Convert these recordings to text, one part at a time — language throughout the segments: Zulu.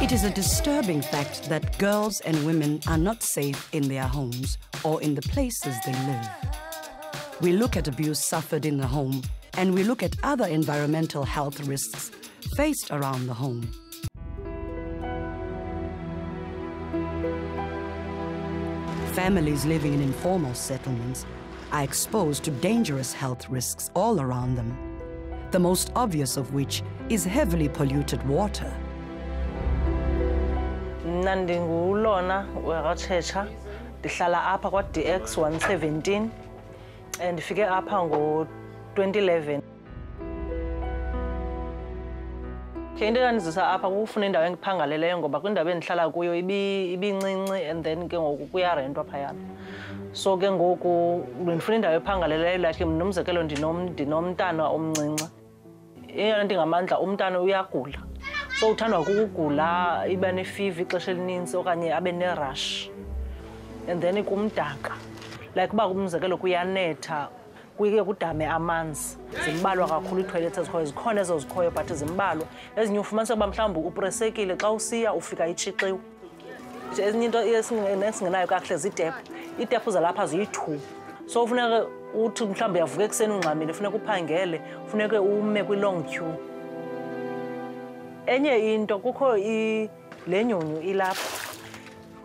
It is a disturbing fact that girls and women are not safe in their homes or in the places they live. We look at abuse suffered in the home, and we look at other environmental health risks faced around the home. Families living in informal settlements are exposed to dangerous health risks all around them, the most obvious of which is heavily polluted water. Nandingulona wakachecha ndihlala apha kwa DX 117 and ndifike apha ngo 2011. Ke into eyandizisa apha kufuna indawo engiphangaleleyo ngoba kwindawo endihlala kuyo ibincinci and then ke ngoku kuyarentwa phayana. So ke ngoku ndifuna indawo ephangaleleyo like nomzekelo ndinomntana omncinci. Eyona nto ingamandla umntana uyagula. So uthandwa kukugula iba nefiva ixesha elininzi okanye abe nerush. And then kumdaka. Like uba umzekelo kuyanetha kuye kudame amanzi. Zimbalwa kakhulu iitoilets ezikhoyo zikhona ezo zikhoyo but zimbalwa. Ezinye ufumanisa uba mhlawumbi upresekile xa usiya ufika itshixiwe. Ezinye into esingenayo kakuhle ziitephu. Iitephu zalapha ziyi-2. So ufuneka uthi mhlawumbi uyavuka ekuseni ungxamile funeka uphangele funeka ume kwi-long queue. Enye into kukho le nyunyu ilapha.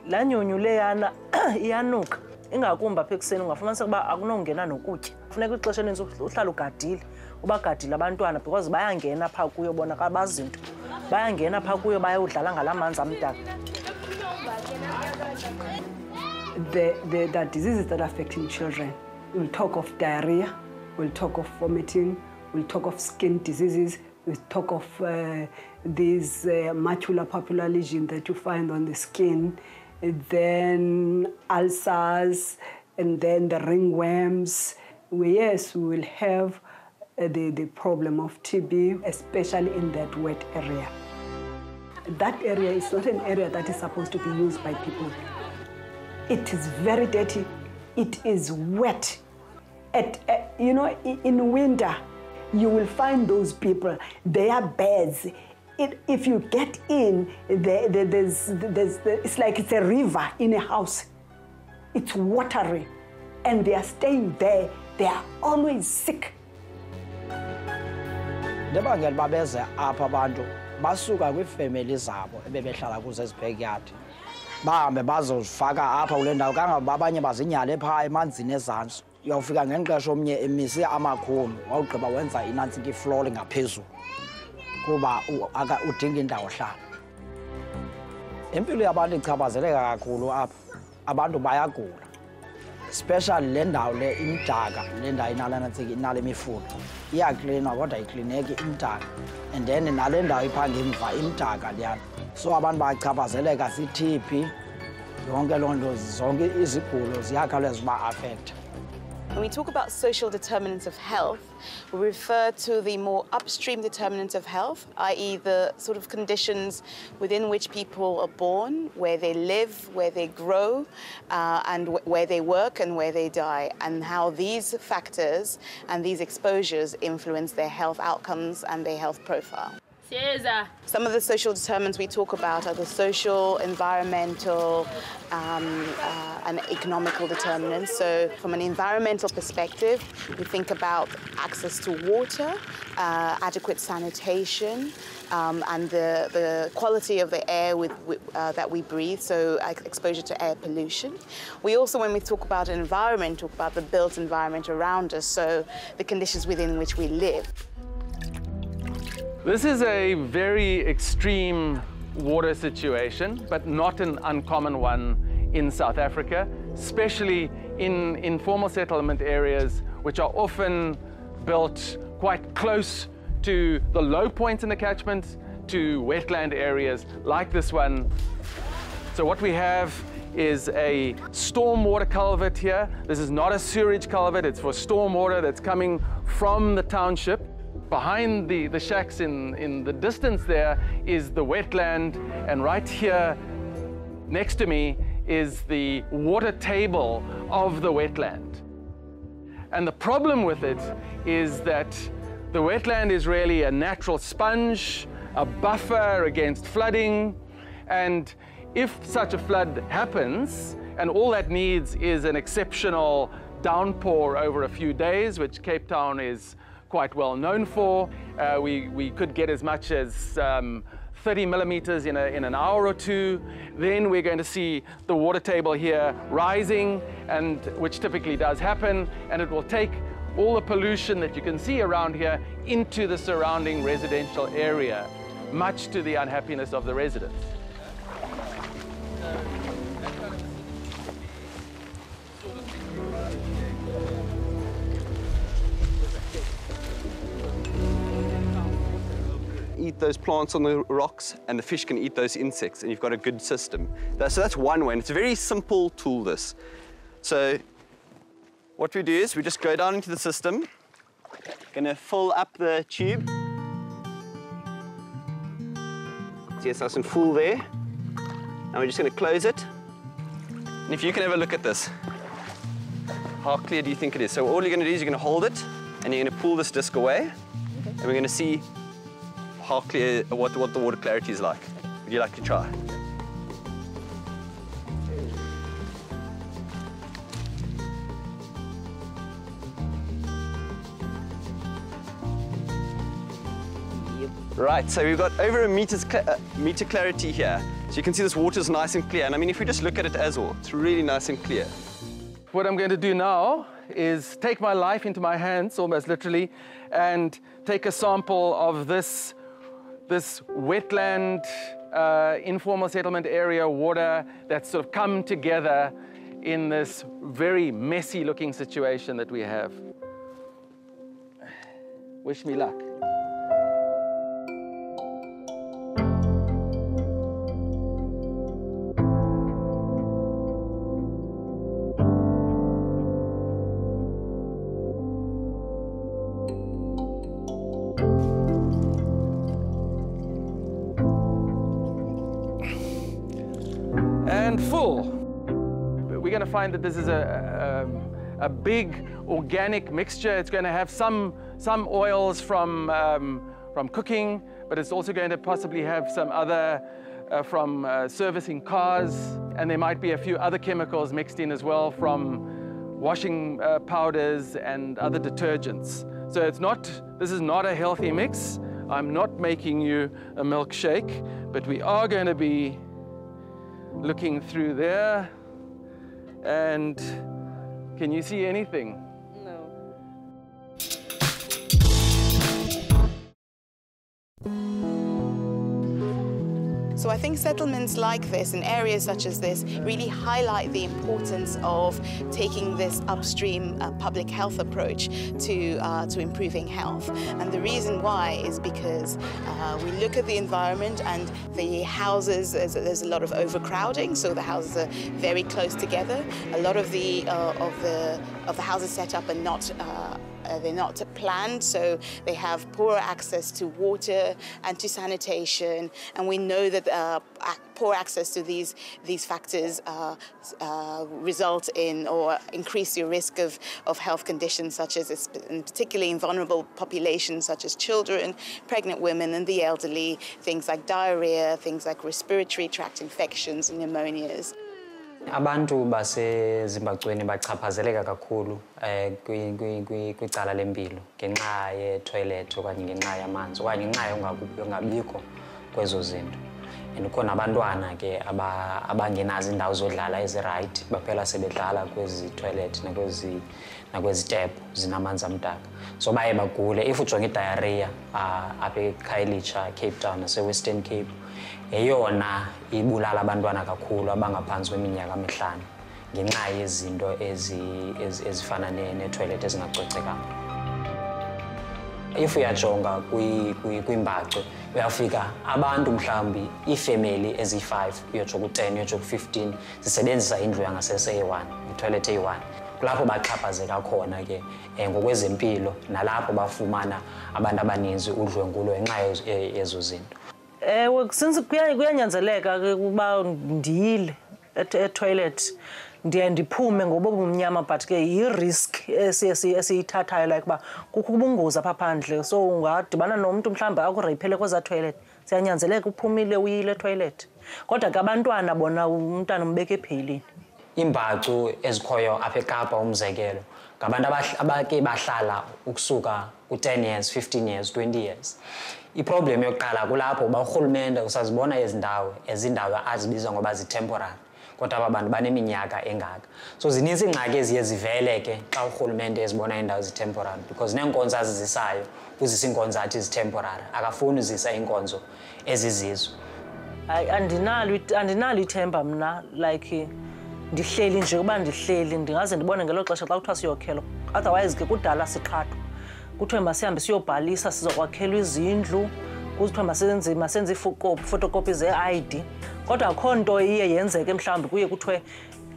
La nyunyu leyana iyanuka. Ingakumba apha ekuseni ungafumanisa ukuba akunongena nokutya. Funeka ixesha elinintsi uhlala ugadile. Ubagadile abantwana because bayangena phaa kuyo bona kabazinto. Bayangena phaa kuyo bayodlala ngala manzi amdaka. The diseases that are affecting children. We'll talk of diarrhea, we'll talk of vomiting, we'll talk of skin diseases, we'll talk of these macular lesions that you find on the skin, then ulcers, and then the ringworms. Yes, we will have the problem of TB, especially in that wet area. That area is not an area that is supposed to be used by people. It is very dirty. It is wet. You know, in winter, you will find those people. They are beds. If you get in, it's like it's a river in a house. It's watery, and they are staying there. They are always sick. Ndebangela babeze apha abantu basuka kwiifemeli zabo ebebehlala kuzo ezibhekuyard. Bahambe bazozifaka apha kule ndawo kangaba abanye bazinyale phaa emanzini ezantsi. Uyawufika ngexesha omnye emise amakhulu wawugqiba wenza inantsika ifloor ngaphezulu kuba udinga indawo hlala. Impilo yabantu ichaphazeleka kakhulu apha. Abantu bayagula. Especially le ndawo le imdaka le ndawo inale inale mifuno. Iyaklinwa kodwa iklineki imdaka. And then nale ndawo ipha ngemva imdaka leyana. So abantu bayachaphazeleka si-TB yonke loo nto zonke izigulo ziyakhawuleza uba affect. When we talk about social determinants of health, we refer to the more upstream determinants of health, i.e. the sort of conditions within which people are born, where they live, where they grow, and where they work and where they die, and how these factors and these exposures influence their health outcomes and their health profile. Some of the social determinants we talk about are the social, environmental, and economical determinants. So from an environmental perspective, we think about access to water, adequate sanitation, and the quality of the air that we breathe, so exposure to air pollution. We also, when we talk about environment, talk about the built environment around us, so the conditions within which we live. This is a very extreme water situation, but not an uncommon one in South Africa, especially in informal settlement areas, which are often built quite close to the low points in the catchment, to wetland areas like this one. So what we have is a stormwater culvert here. This is not a sewage culvert, it's for stormwater that's coming from the township. Behind the shacks in the distance there is the wetland, and right here next to me is the water table of the wetland. And the problem with it is that the wetland is really a natural sponge, a buffer against flooding, and if such a flood happens, and all that needs is an exceptional downpour over a few days, which Cape Town is quite well known for, we could get as much as 30 millimeters in an hour or two, then we're going to see the water table here rising, and which typically does happen, and it will take all the pollution that you can see around here into the surrounding residential area, much to the unhappiness of the residents. Eat those plants on the rocks, and the fish can eat those insects, and you've got a good system. So that's one way, and it's a very simple tool, this. So what we do is we just go down into the system, gonna fill up the tube. See, it's nice and full there. And we're just gonna close it. And if you can have a look at this, how clear do you think it is? So all you're gonna do is you're gonna hold it, and you're gonna pull this disc away, and we're gonna see how clear, what the water clarity is like. Would you like to try? Right, so we've got over a meter clarity here. So you can see this water is nice and clear. And I mean, if we just look at it as well, it's really nice and clear. What I'm going to do now is take my life into my hands, almost literally, and take a sample of this wetland, informal settlement area water that's sort of come together in this very messy looking situation that we have. Wish me luck. And full. We're going to find that this is a big organic mixture. It's going to have some oils from cooking, but it's also going to possibly have some other from servicing cars, and there might be a few other chemicals mixed in as well from washing powders and other detergents. So this is not a healthy mix. I'm not making you a milkshake, but we are going to be looking through there, and can you see anything? No. So I think settlements like this and areas such as this really highlight the importance of taking this upstream public health approach to improving health. And the reason why is because we look at the environment and the houses, there's a lot of overcrowding, so the houses are very close together. A lot of the houses set up are not they're not planned, so they have poor access to water and to sanitation, and we know that poor access to these factors result in or increase your risk of health conditions such as, particularly in vulnerable populations such as children, pregnant women and the elderly, things like diarrhea, things like respiratory tract infections and pneumonias. Abantu baseZimbabweni bachaphazeleka kakhulu kwicala lempilo ngenxa ye-toilet okanye ngenxa yamanzi okanye ngenxa yongabikho kwezo zinto. And khona abantwana ke abangenazo indawo zodlala ezi-right baphela sebedlala kwezi toilet nakwezi tap zinamanzi amdaka. So baye bagule. If ujonga i-diarrhea apha eKhayelitsha, Cape Town nase-Western Cape, eyona ibulala abantwana kakhulu abangaphantsi kweminyaka emihlanu ngenxa yezinto ezifana ne-toilet ezingacocekanga. if uyajonga kwimbacu uyafika abantu mhlawumbi iifemeli ezi-5 uyotsho ku-10 uyotsho ku-15 zisebenzisa indlu yangasese eyi-1 itoilet eyi-1 kulapho baxhaphazeka khona ke ngokwezempilo nalapho bafumana abantu abaninzi udlwengulo ngenxa yezo zinto. Since kuyanyanzeleka ke ukuba ndiyile etoilet ndiye ndiphume ngoba bumnyama but ke yi-risk esiyithathayo like uba kukho ubungozi apha phandle so ungadibana nomntu mhlawumbi akureyphele kweza toilet siyanyanzeleka uphumile uyile etoilet kodwa ke abantwana bona umntana umbeka epheyilini. Iimbacu ezikhoyo apha eKapa umzekelo ngabantu abake bahlala ukusuka ku-10 years 15 years 20 years. Iproblem yokuqala kulapho uba urhulumente usazibona ezindawo azibiza ngoba zitemporary kodwa aba bantu baneminyaka engaka. So zininzi iingxaki eziye zivele ke xa urhulumente ezibona iindawo zitemporary because neenkonzo azizisayo uzisa iinkonzo athi zitemporary akafuni uzisa iinkonzo ezizizo. Andinalo ithemba mna like ndihleli nje kuba ndihleli ndingaze ndibone ngelo xesha xa kuthiwa siyokhela otherwise ke kudala siqhathwa kuthiwe masihambe siyobhalisa sizokwakhelwa izindlu kuthiwe masenze iifotokopi ze-ID kodwa akho nto iye yenzeke mhlawumbi kuye kuthiwe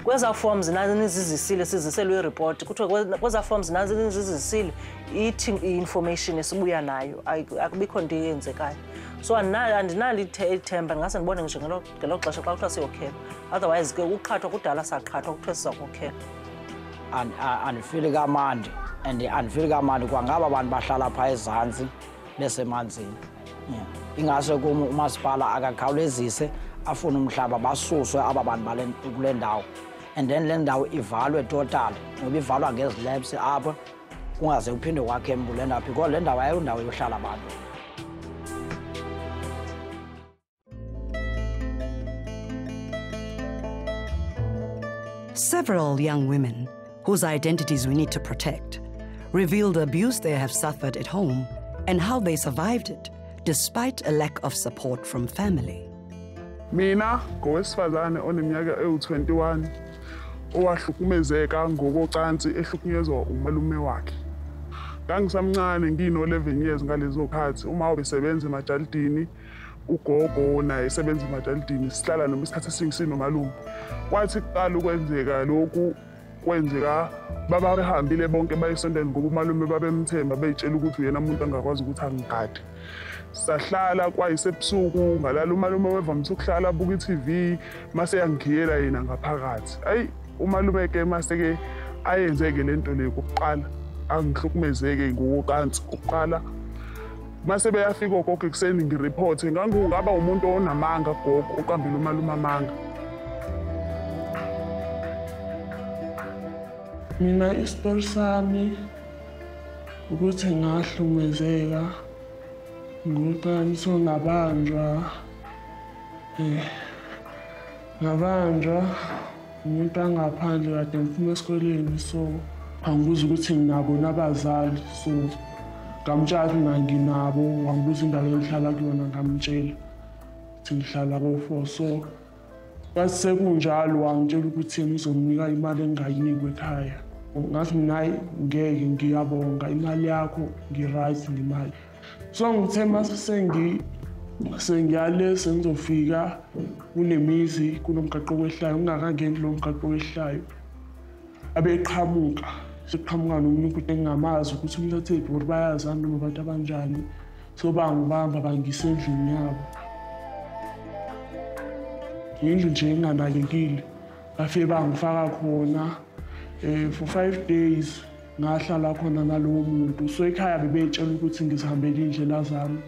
kweza forms nanizizisile siziselwe iripoti kuthiwe kweza forms nanizizisile ithi i-information esibuya nayo akubikho nto eyenzekayo. So andinalo ithemba ndingase ndibone nje ngelo xesha xa kuthiwa siyokhela otherwise ke uqhathwa kudala saqhathwa kuthiwe siza kukhela. Andifili kamandi and andifili kamandi kwangaba abantu bahlala phaa ezantsi besemanzini. Ingase kum umasipala akakhawulezise afune umhlaba basuswe aba bantu kule ndawo and then le ndawo ivalwe total noba ivalwa ngezilabs apha kungaze kuphinde kwakhe kule ndawo because le ndawo ayindawo yohlala abantu. Several young women, whose identities we need to protect, reveal the abuse they have suffered at home and how they survived it, despite a lack of support from family. Mina ngowesifazane oneminyaka ewu-21 owahlukumezeka ngokocansi ehlukunyezwa umalume wakhe. Ngangisamncane ngino-11 years ngalezo khathi uma ubesebenza emajalidini ugogo naye esebenza emajalidini sihlala noma isikhathi esiningi sinomalume. Kwathi kuqala ukwenzeka lokhu kwenzeka babehambile bonke bayesondeni ngoba umalume babemthemba beyitshela ukuthi uyena umuntu angakwazi ukuthi angigade. Sahlala kwayisebusuku ngalala umalume wevamise ukuhlala abuka i-TV mase yangiyela yena ngaphakathi. Ayi umalume ke mase ke ayenzeke lento le kokuqala angihlukumezeke ngokocansi oqala. Mase beyafika ogogo ekuseni ngireport ngangaba umuntu onamanga gogo oqambile umalume amanga. Mina isitori sami ukuthi ngahlukumezeka ngokuqala ngabanjwa umuntu angaphandle kade ngiphuma esikoleni so angibuza ukuthi nginabo nabazali so ngamtshela nginabo wangibuza indawo engihlala kuyona ngamtshela ukuthi ngihlala ko-4 so kwathi sekunjalo wangitshela ukuthi ngizomnika imali engingayinikwa ekhaya. Ngathi mina ngeke ngiyabonga imali yakho ngi-right ngemali. So ngithe mase sengiyale sengizofika kunemizi kunomgaqo wehlayo ungakangeni lo mgaqo wehlayo abeqhamuka seqhamuka nomunye umuntu engingamazi ukuthi umuntu athephi or bayazana noma abantu abanjani so bangibamba bangisa endlini yabo. Indlu nje enganakekile bafike bangifaka khona for 5 days ngahlala khona nalowo muntu so ekhaya bebetshela ukuthi ngizihambele indlela zami.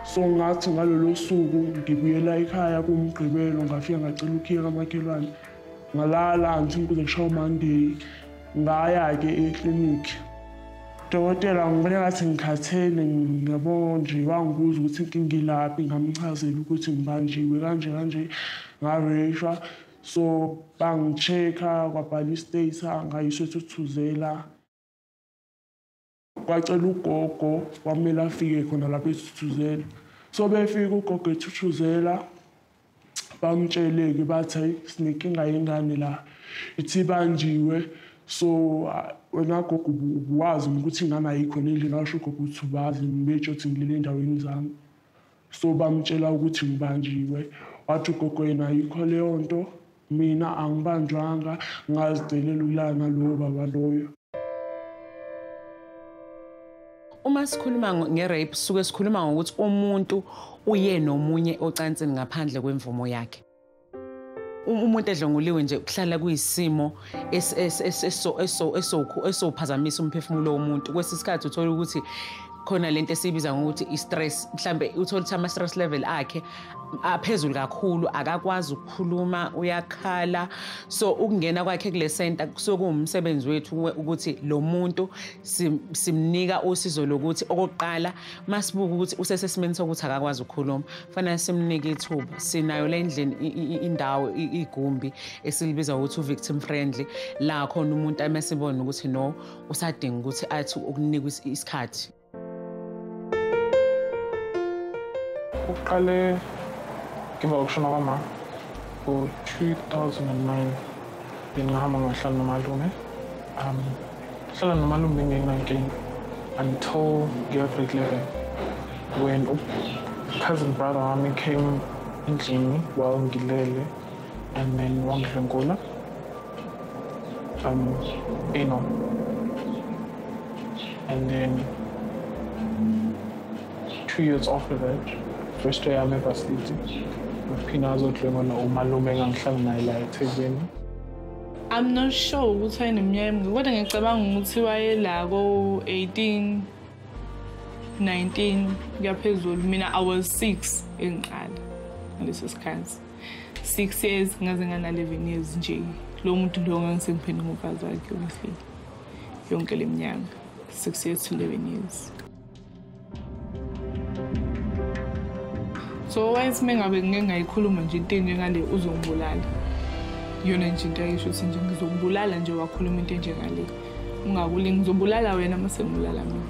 So ngathi ngalolo suku ngibuyela ekhaya kumgqibelo ngafika ngacela ukhiya kamakhelwane ngalala nje kuze kushaye Monday ngaya ke eklinikhi. Dokotela ngibona ngathi ngikhathele ngiyabona nje wangibuza ukuthi inkinga ilaphi ngamchazela ukuthi ngibanjiwe kanje ngareshwa so bangichecka kwabhala istate ngayisho eThuthuzela. Kwacela ugogo kwamela afike khona lapha eThuthuzela. So befika ugogo eThuthuzela bamtshele ke bathi sinenkinga yengane la ithi banjiwe So wena gogo ubuwazi ukuthi ingane ayikho nendlela asho gogo ukuthi ubazi ngibetsho ukuthi ngilele endaweni zami. So bamtshela ukuthi ngibanjiwe. Wathi ugogo yena ayikho leyo nto, mina angibanjwanga, ngazicelela ulana lo baba loyo. Uma sikhuluma nge-rape suke sikhuluma ngokuthi umuntu uye nomunye ocansini ngaphandle kwemvumo yakhe. Umuntu edlonguliwe nje kuhlala kuyisimo esophazamisa umphefumulo womuntu. Kwesisikhathi uthola ukuthi khona lento esibiza ngokuthi i-stress, mhlambe uthola ukuthi ama-stress level akhe aphezulu kakhulu, akakwazi ukukhuluma, uyakhala. So ukungena kwakhe kule center kuwumsebenzi wethu ukuthi lo muntu simnika usizo lokuthi okokuqala masibuka ukuthi usesesimeni sokuthi akakwazi ukukhuluma, fanele simnike ithuba. Sinayo le ndleni indawo igumbi esilibiza ukuthi u-victim friendly, la khona umuntu amesibona ukuthi no usadinga ukuthi athi ukunikwa isikhathi. Uqale ngemva kokushona kwama ngo-2009 bengihamba ngahlala nomalume. Hlala nomalume nge-19 until nge-grade 11 when cousin brother wami came endlini while ngilele and then wangidlwengula and then 2 years after that, first day I'm ever sleeping. I'm not sure ukuthi wayeneminyaka kodwa ngicabanga ukuthi wayela ko-18, 19 kuyaphezulu. Mina I was 6 engiqala ngaleso sikhathi. 6 years ngaze ngana-11 years nje. Lo muntu lo ngangisengiphende ngumfazi wakhe obviously. Yonke le minyaka 6 years to 11 years. So wayesime ngabe ngingayikhuluma nje into enjengale uzongibulala. Yona nje into ayisho ukuthi nje ngizokubulala nje wakhuluma into enjengale. Ungakuli ngizobulala wena mase ngibulala mina.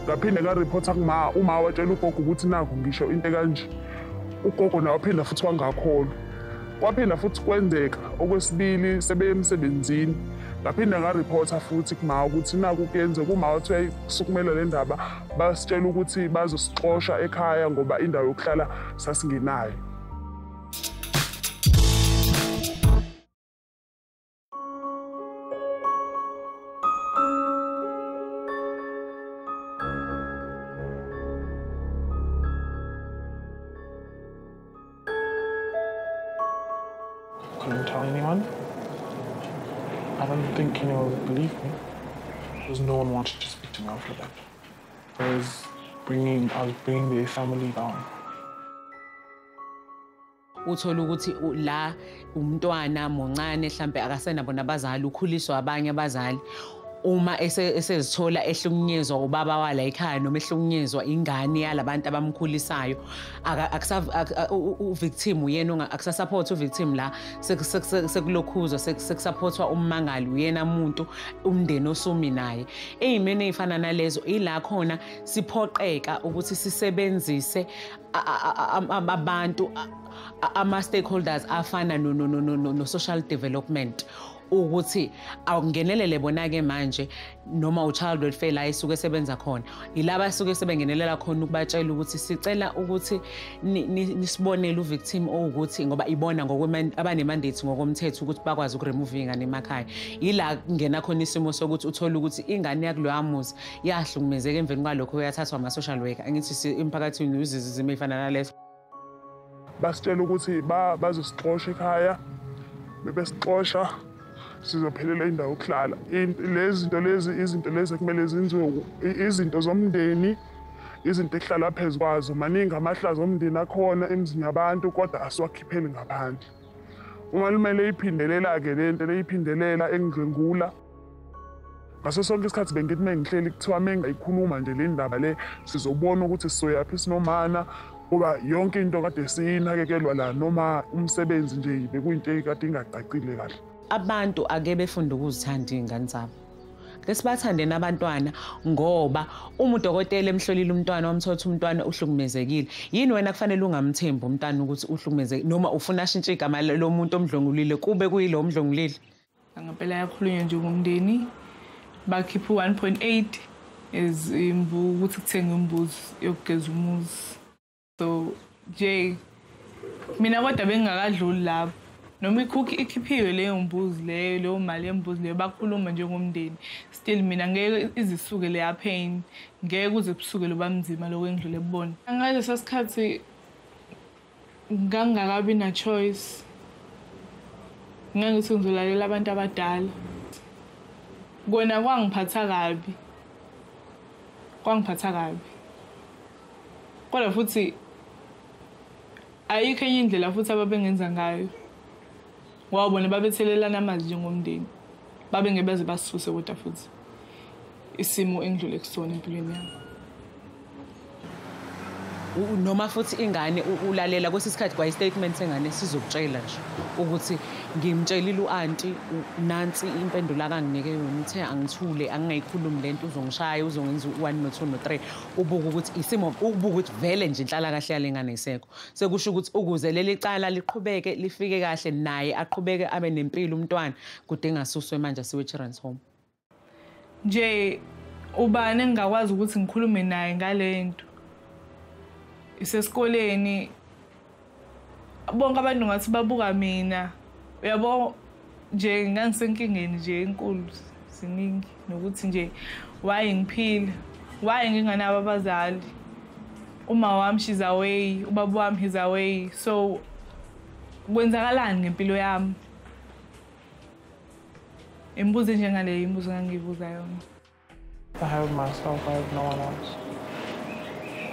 Ngaphinde ngareporta uma watshela ugogo ukuthi naku ngisho into kanje. Ugogo nawe waphinda futhi wangakholwa. Kwaphinda futhi kwenzeka okwesibili sebeye emsebenzini. Ngaphinde ngareporta futhi kuma ukuthi naku kuyenze kuma wathi uyasukumela le ndaba basitshela ukuthi bazosixosha ekhaya ngoba indawo yokuhlala sasingenayo. Couldn't tell anyone. I don't think anyone would believe me because no one wanted to speak to me after that. I was bringing their family down. Uthola ukuthi la umntwana moncane mhlambe akasenabo nabazali ukhuliswa abanye abazali. Uma esezithola ehlukunyezwa ubaba wala ekhaya noma ehlukunyezwa ingane yalabantu abamkhulisayo u-victim uyena akusasupport u-victim la sekulokhuzwa sekusupportwa ummangali uyena umuntu umndeni osumi naye. Eyimene ezifana nalezo ila khona siphoqeka ukuthi sisebenzise abantu ama-stakeholders afana no social development ukuthi awungenelele bona-ke manje noma u-child welfare la esuke esebenza khona yilaba esuke sebengenelela khona ukubatshela ukuthi sicela ukuthi nisibonele u-victim ukuthi ngoba ibona abanemandate ngokomthetho ukuthi bakwazi ukuremove ingane emakhaya. Yila kungena khona isimo sokuthi uthole ukuthi ingane yakuloya muzi yahlukumezeka emveni kwalokho yathathwa ama-social worker. Angithi emphakathini izizimo ey'fana nalezo. Basitshela ukuthi bazosixosha ekhaya, bebesixosha sizophelela indawo yokuhlala. Izinto lezi kumele zenziwe izinto zomndeni, izinto ekuhlala phezu kwazo. Maningi amahlazo omndeni akhona emzini yabantu kodwa asiwakhipheli ngaphandle. Umalume leyiphindelela-ke lento leyiphindelela engidlwengula. Ngaso sonke isikhathi bengithi mengihleli kuthiwa mengayikhuluma nje le ndaba le sizobona ukuthi sizoyaphi sinomana kuba yonke into kade siyinakekelwa la noma umsebenzi nje bekuyinto ekade ingacacile kahle. Abantu ake befunda ukuzithanda izingane zabo. ke sibathande nabantwana ngoba uma udokotela emhlolile umntwana wamthotha umntwana uhlukumezekile yini wena kufanele ungamthembi umntwana ukuthi uhlukumezekile noma ufuna ashintshe igama lo muntu omdlongulile kube kuyilo omdlongulile ngempela yakhulunywa nje ngomndeni bakhipha 1.8 ukuthi kuthenga imbuzi yokugeza umuzi so nje mina kodwa bengakadluli lapho noma ikhiphiwe leyo mbuzi leyo mali yembuzi leyo bakhuluma nje ngomndeni still mina ngeke izisuke leya pain ngeke kuze kusuke loba mzima lokwendlule ebona ngaleso sikhathi ngangakabi na choice ngangithi ngizolalela abantu abadala kona kwangiphatha kabi kodwa futhi ayikho enye indlela futhi ababengenza ngayo wabona babethelelana amazwi njengomndeni babengebeze basuse kodwa futhi isimo engidlule kusona empilweni yami noma futhi ingane ulalela kwesisikhathi kwa statement sengane sizokutshela nje ukuthi ngimtshelile uanti nansi impendulo akanginike yona uthe angithule angingayikhulumi lento uzongishaya uzongenza 1 no 2 no 3 ubuka ukuthi isimo ubuka ukuthi vele nje inhlala kahle yalengane isekho sekusho ukuthi ukuze leli cala liqhubeke lifike kahle naye aqhubeke abe nempilo umntwana kudinga suswe manje siwe children's home nje ubani engakwazi ukuthi ngikhulume naye ngalento isesikoleni bonke abantu ngathi babuka mina uyabo nje ngangisenkingeni nje enkulu ziningi nokuthi nje why ngiphila why nginganabo abazali uma wami she's away ubaba wami he's away so kwenzakalani ngempilo yami imbuzo njengale imbuzo ngangibuza yona I have myself, I have no one else.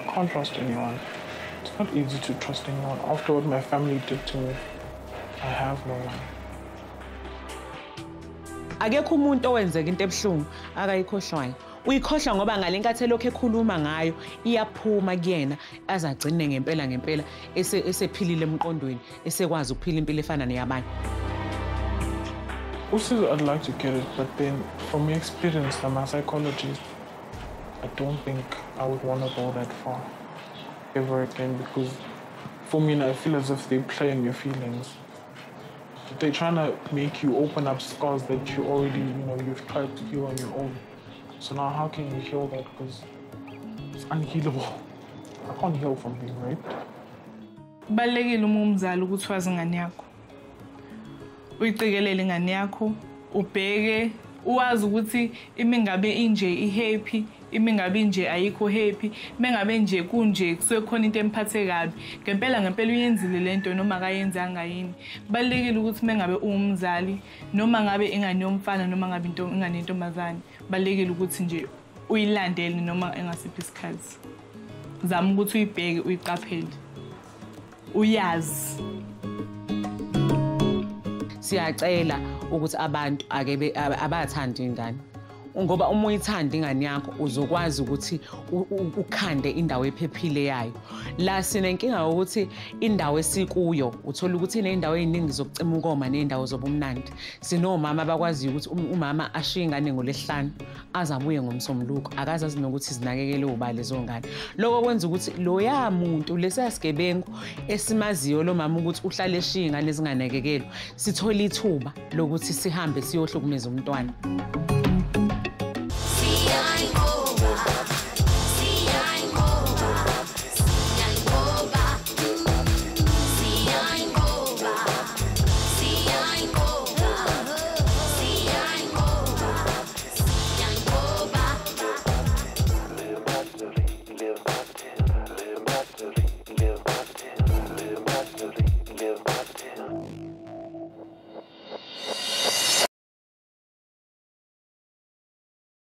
I can't trust anyone. It's not easy to trust anyone. After what my family did to me, I have no one. Akekho umuntu owenzeka into ebuhlungu akayikhohlwayo. Uyikhohlwa ngoba ngalenkathi elokho ekhuluma ngayo iyaphuma kuyena azagcine ngempela esephilile emqondweni esekwazi ukuphila impilo efana neyabanye. Also, I'd like to get it, but then from my experience, I'm a psychologist. I don't think I would want to go that far ever again because for me, I feel as if they're playing your feelings. They're trying to make you open up scars that you already, you've tried to heal on your own. So now how can you heal that? Because it's unhealable. I can't heal from being raped. Balekile umzali ukuthi wazi ingane yakho. Uyiqikelele ingane yakho, ubheke, uwazi ukuthi imingabe inje ihappy, imingabe inje ayikho happy, mengabe nje kunje kusuke khona into emphathe kabi. Ngempela uyenzile lento noma akayenzanga yini. Balekile ukuthi mengabe umzali noma ngabe ingane yomfana noma ngabe ingane yentombazane, balekile ukuthi nje uyilandele noma engasiphi isikhathi. Zama ukuthi uyibheke uyiqaphele. Uyazi. Siyacela ukuthi abantu abathanda ingane ngoba uma uyithanda ingane yakho uzokwazi ukuthi ukhande indawo ephephile yayo la sina inkinga ukuthi indawo esikuyo uthola ukuthi inendawo eziningi zokucima ukoma nendawo zobumnandi sinomama abakwazi ukuthi umama ashiye ingane ngolesihlanu azabuye ngomsombuluko akazazi nokuthi izinakekele ubale zongane lokho kwenza ukuthi loya muntu lesasigebengu esimaziyo lo mama ukuthi uhlale eshiye ingane ezinganakekelwa sithola ithuba lokuthi sihambe siyohlukumeza umntwana.